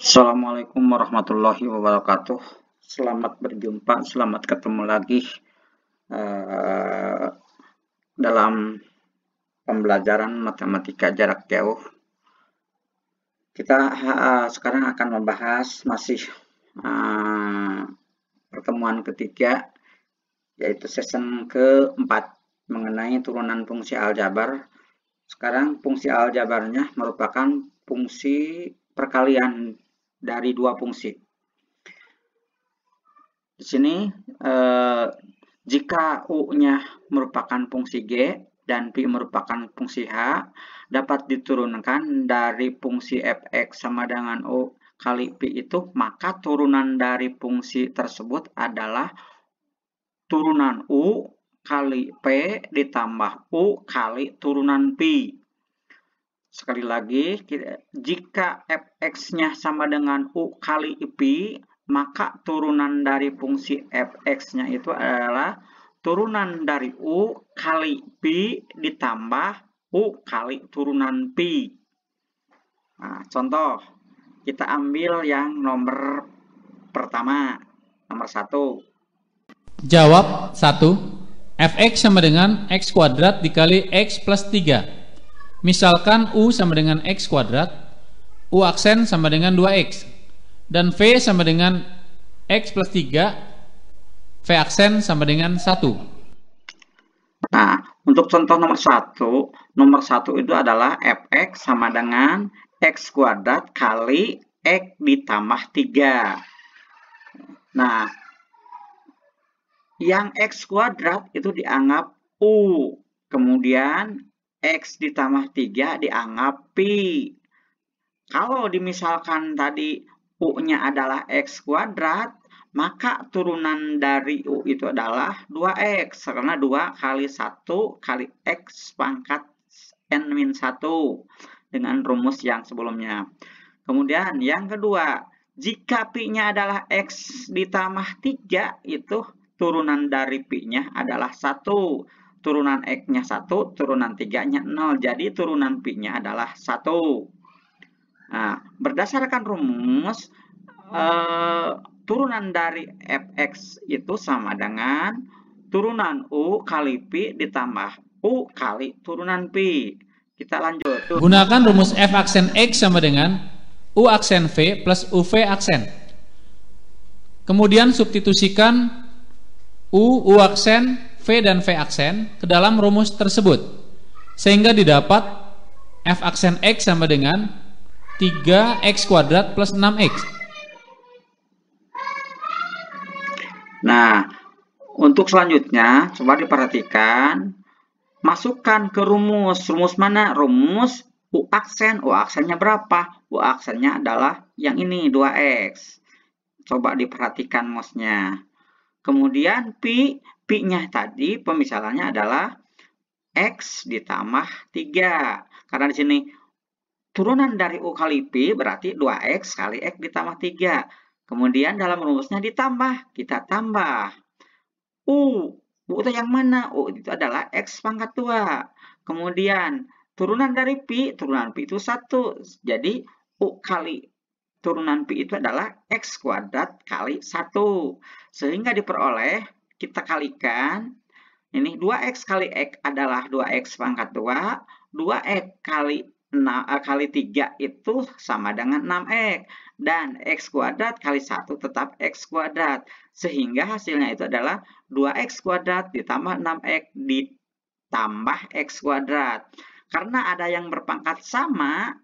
Assalamualaikum warahmatullahi wabarakatuh. Selamat berjumpa, selamat ketemu lagi dalam pembelajaran matematika jarak jauh. Kita sekarang akan membahas masih pertemuan ketiga, yaitu season keempat mengenai turunan fungsi aljabar. Sekarang fungsi aljabarnya merupakan fungsi perkalian dari dua fungsi. Di sini jika U-nya merupakan fungsi G dan Pi merupakan fungsi H, dapat diturunkan dari fungsi fx sama dengan U kali Pi itu, maka turunan dari fungsi tersebut adalah turunan U kali P ditambah U kali turunan Pi. Sekali lagi, jika fx-nya sama dengan U kali Pi, maka turunan dari fungsi fx-nya itu adalah turunan dari U kali Pi ditambah U kali turunan Pi. Nah, contoh, kita ambil yang nomor pertama, nomor 1. Jawab 1. Fx sama dengan x kuadrat dikali x plus 3. Misalkan U sama dengan x kuadrat, U aksen sama dengan 2x, dan V sama dengan x plus 3, V aksen sama dengan 1. Nah, untuk contoh nomor 1 itu adalah fx sama dengan x kuadrat kali x ditambah 3. Nah, yang x kuadrat itu dianggap U, kemudian x ditambah 3 dianggap Pi. Kalau dimisalkan tadi U-nya adalah x kuadrat, maka turunan dari U itu adalah 2x, karena 2 kali 1 kali x pangkat n-1 dengan rumus yang sebelumnya. Kemudian yang kedua, jika Pi-nya adalah x ditambah 3, itu turunan dari Pi-nya adalah 1. Turunan x-nya 1, turunan 3-nya 0. Jadi turunan Pi-nya adalah 1. Nah, berdasarkan rumus, turunan dari fx itu sama dengan turunan U kali Pi ditambah U kali turunan Pi. Kita lanjut. Gunakan rumus f aksen x sama dengan U aksen V plus UV aksen. Kemudian substitusikan U aksen, V dan V aksen ke dalam rumus tersebut, sehingga didapat f aksen x sama dengan 3x kuadrat plus 6x. Nah, untuk selanjutnya coba diperhatikan, masukkan ke rumus. Rumus mana? Rumus U aksen. U aksennya berapa? U aksennya adalah yang ini, 2x. Coba diperhatikan rumusnya. Kemudian Pi-nya tadi pemisalannya adalah x ditambah 3. Karena di sini turunan dari U kali Pi berarti 2x kali x ditambah 3. Kemudian dalam rumusnya ditambah, kita tambah. U itu yang mana? U itu adalah x pangkat 2. Kemudian turunan dari Pi, turunan Pi itu 1. Jadi U kali turunan Pi itu adalah x kuadrat kali 1. Sehingga diperoleh, kita kalikan, ini 2x kali x adalah 2x pangkat 2. 2x kali 3 itu sama dengan 6x. Dan x kuadrat kali 1 tetap x kuadrat. Sehingga hasilnya itu adalah 2x kuadrat ditambah 6x ditambah x kuadrat. Karena ada yang berpangkat sama,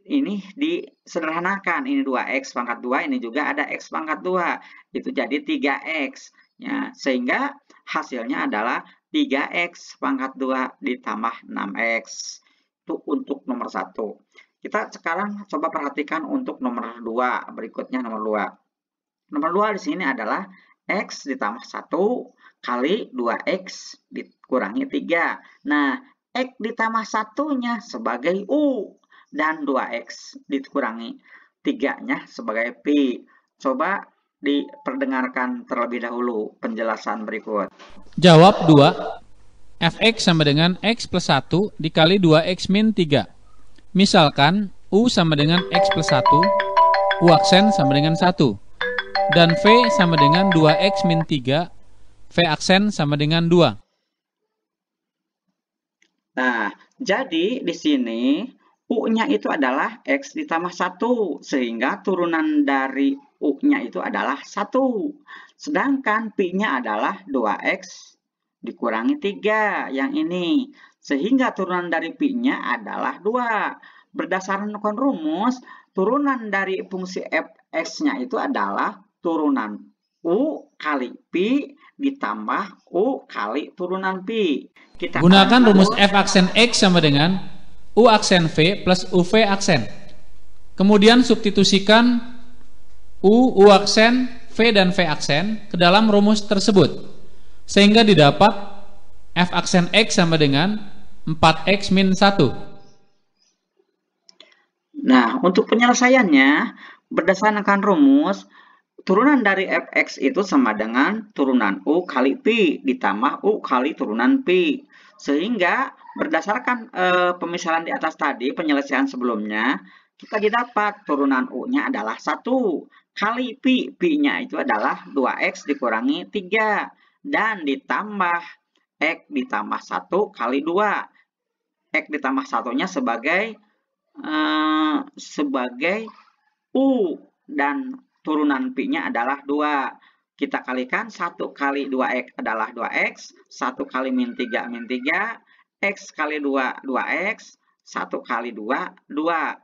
ini disederhanakan. Ini 2x pangkat 2, ini juga ada x pangkat 2. Itu jadi 3x. Ya, sehingga hasilnya adalah 3x pangkat 2 ditambah 6x. Itu untuk nomor 1. Kita sekarang coba perhatikan untuk nomor 2. Berikutnya nomor 2. Nomor 2 di sini adalah x ditambah 1 kali 2x dikurangi 3. Nah, x ditambah 1-nya sebagai U dan 2x dikurangi 3-nya sebagai Pi. Coba diperdengarkan terlebih dahulu penjelasan berikut. Jawab 2. Fx sama dengan x plus 1 dikali 2x min 3. Misalkan U sama dengan x plus 1, U aksen sama dengan 1. Dan V sama dengan 2X min 3, V aksen sama dengan 2. Nah, jadi di sini U-nya itu adalah X ditambah 1, sehingga turunan dari U-nya itu adalah 1. Sedangkan Pi-nya adalah 2X dikurangi 3, yang ini. Sehingga turunan dari Pi-nya adalah 2. Berdasarkan rumus, turunan dari fungsi Fx-nya itu adalah turunan U kali Pi ditambah U kali turunan Pi. Kita gunakan rumus F aksen X sama dengan U aksen V plus UV aksen. Kemudian substitusikan U aksen, V dan V aksen ke dalam rumus tersebut. Sehingga didapat F aksen X sama dengan 4X min 1. Nah, untuk penyelesaiannya, berdasarkan rumus, turunan dari Fx itu sama dengan turunan U kali Pi ditambah U kali turunan Pi. Sehingga berdasarkan pemisalan di atas tadi, penyelesaian sebelumnya, kita dapat turunan U-nya adalah 1 kali Pi. Pi-nya itu adalah 2X dikurangi 3. Dan ditambah X ditambah 1 kali 2. X ditambah 1-nya sebagai U dan turunan Pi-nya adalah 2. Kita kalikan 1 kali 2X adalah 2X, 1 kali min 3 min 3, X kali 2 2X, 1 kali 2 2.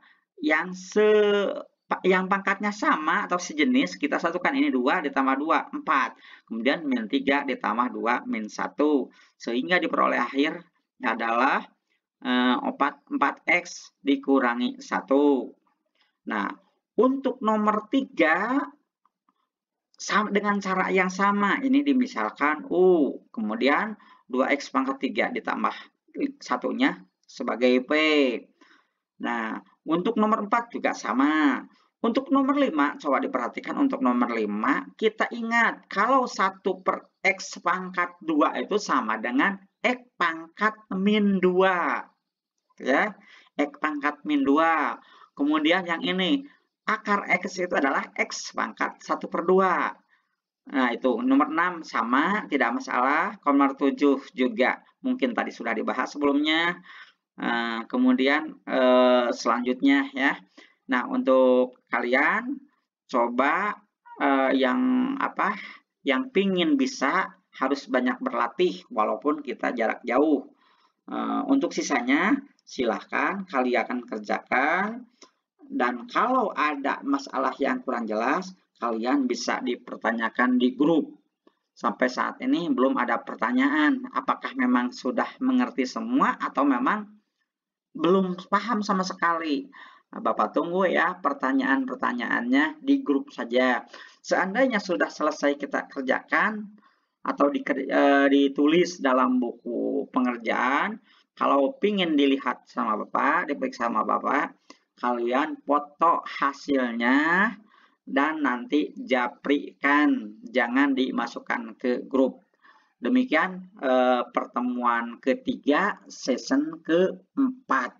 Yang pangkatnya sama atau sejenis, kita satukan ini 2 ditambah 2, 4. Kemudian min 3 ditambah 2 min 1. Sehingga diperoleh akhir adalah 4X dikurangi 1. Nah, untuk nomor 3, dengan cara yang sama, ini dimisalkan U, kemudian 2X pangkat 3 ditambah 1-nya sebagai P. Nah, untuk nomor 4 juga sama. Untuk nomor 5, coba diperhatikan untuk nomor 5, kita ingat kalau 1 per X pangkat 2 itu sama dengan X pangkat min 2. Ya, X pangkat min 2. Kemudian yang ini, akar X itu adalah X pangkat 1 per 2. Nah, itu nomor 6 sama, tidak masalah. Nomor 7 juga mungkin tadi sudah dibahas sebelumnya. Kemudian selanjutnya ya. Nah, untuk kalian coba yang pingin bisa harus banyak berlatih walaupun kita jarak jauh. Untuk sisanya silahkan kalian kerjakan, dan kalau ada masalah yang kurang jelas kalian bisa dipertanyakan di grup. Sampai saat ini belum ada pertanyaan apakah memang sudah mengerti semua atau memang belum paham sama sekali. Bapak tunggu ya pertanyaan-pertanyaannya di grup saja. Seandainya sudah selesai kita kerjakan atau ditulis dalam buku pengerjaan, kalau pingin dilihat sama Bapak, diperiksa sama Bapak, kalian foto hasilnya dan nanti japrikan, jangan dimasukkan ke grup. Demikian pertemuan ketiga, season keempat.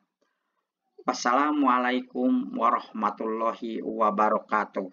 Wassalamualaikum warahmatullahi wabarakatuh.